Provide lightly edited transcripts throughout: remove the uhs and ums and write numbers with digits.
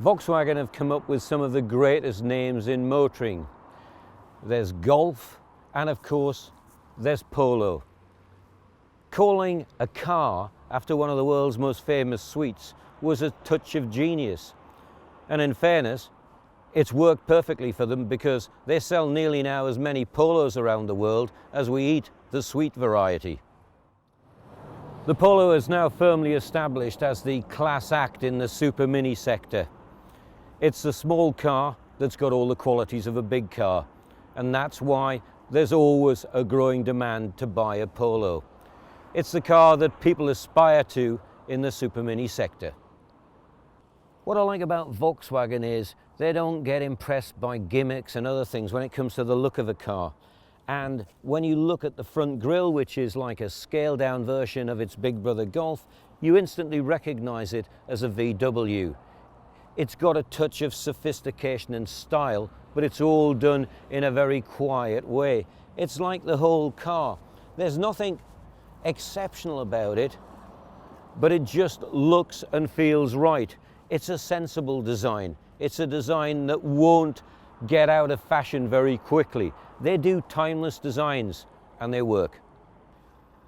Volkswagen have come up with some of the greatest names in motoring. There's Golf, and of course, there's Polo. Calling a car after one of the world's most famous sweets was a touch of genius. And in fairness, it's worked perfectly for them because they sell nearly now as many Polos around the world as we eat the sweet variety. The Polo is now firmly established as the class act in the super mini sector. It's the small car that's got all the qualities of a big car, and that's why there's always a growing demand to buy a Polo. It's the car that people aspire to in the super mini sector. What I like about Volkswagen is they don't get impressed by gimmicks and other things when it comes to the look of a car. And when you look at the front grille, which is like a scaled down version of its big brother Golf, you instantly recognize it as a VW. It's got a touch of sophistication and style, but it's all done in a very quiet way. It's like the whole car. There's nothing exceptional about it, but it just looks and feels right. It's a sensible design. It's a design that won't get out of fashion very quickly. They do timeless designs and they work.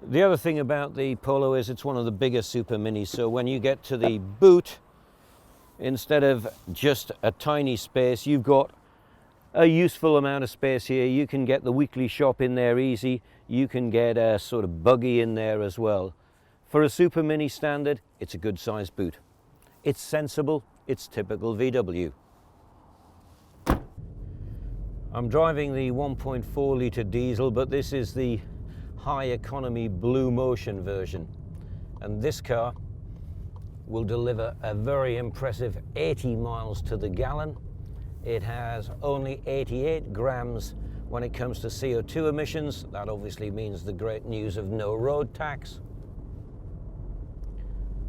The other thing about the Polo is it's one of the bigger super minis, so when you get to the boot, instead of just a tiny space, you've got a useful amount of space here. You can get the weekly shop in there easy. You can get a sort of buggy in there as well. For a super mini standard, it's a good sized boot. It's sensible, it's typical VW. I'm driving the 1.4 litre diesel, but this is the high economy Blue Motion version. And this car will deliver a very impressive 80 miles to the gallon. It has only 88 grams when it comes to CO2 emissions. That obviously means the great news of no road tax.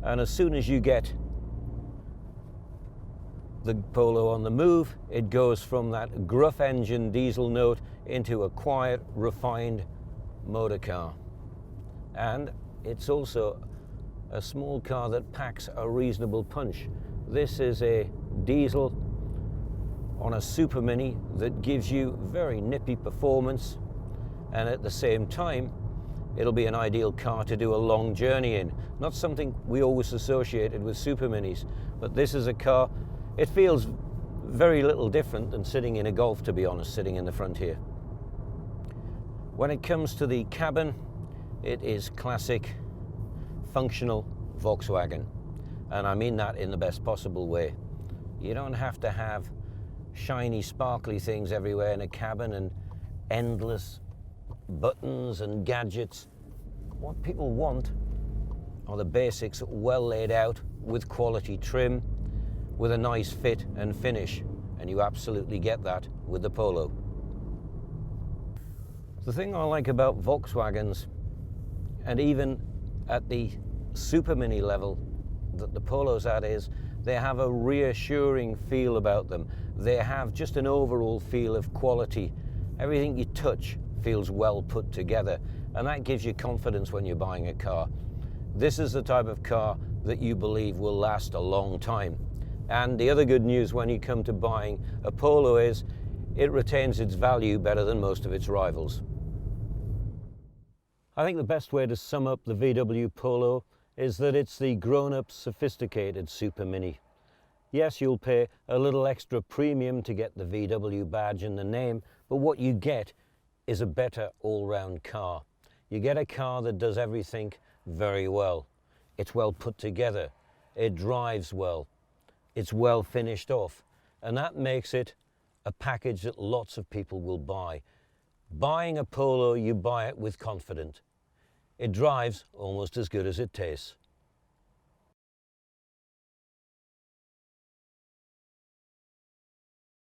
And as soon as you get the Polo on the move, it goes from that gruff engine diesel note into a quiet, refined motor car. And it's also a small car that packs a reasonable punch. This is a diesel on a super mini that gives you very nippy performance, and at the same time it'll be an ideal car to do a long journey in. Not something we always associated with super minis, but this is a car, it feels very little different than sitting in a Golf, to be honest, sitting in the front here. When it comes to the cabin, it is classic functional Volkswagen, and I mean that in the best possible way. You don't have to have shiny sparkly things everywhere in a cabin and endless buttons and gadgets. What people want are the basics well laid out with quality trim, with a nice fit and finish, and you absolutely get that with the Polo. The thing I like about Volkswagens, and even at the super mini level that the Polo's at, is they have a reassuring feel about them. They have just an overall feel of quality. Everything you touch feels well put together, and that gives you confidence when you're buying a car. This is the type of car that you believe will last a long time. And the other good news when you come to buying a Polo is it retains its value better than most of its rivals. I think the best way to sum up the VW Polo is that it's the grown-up, sophisticated super mini. Yes, you'll pay a little extra premium to get the VW badge and the name, but what you get is a better all-round car. You get a car that does everything very well. It's well put together, it drives well, it's well finished off, and that makes it a package that lots of people will buy. Buying a Polo, you buy it with confidence. It drives almost as good as it tastes.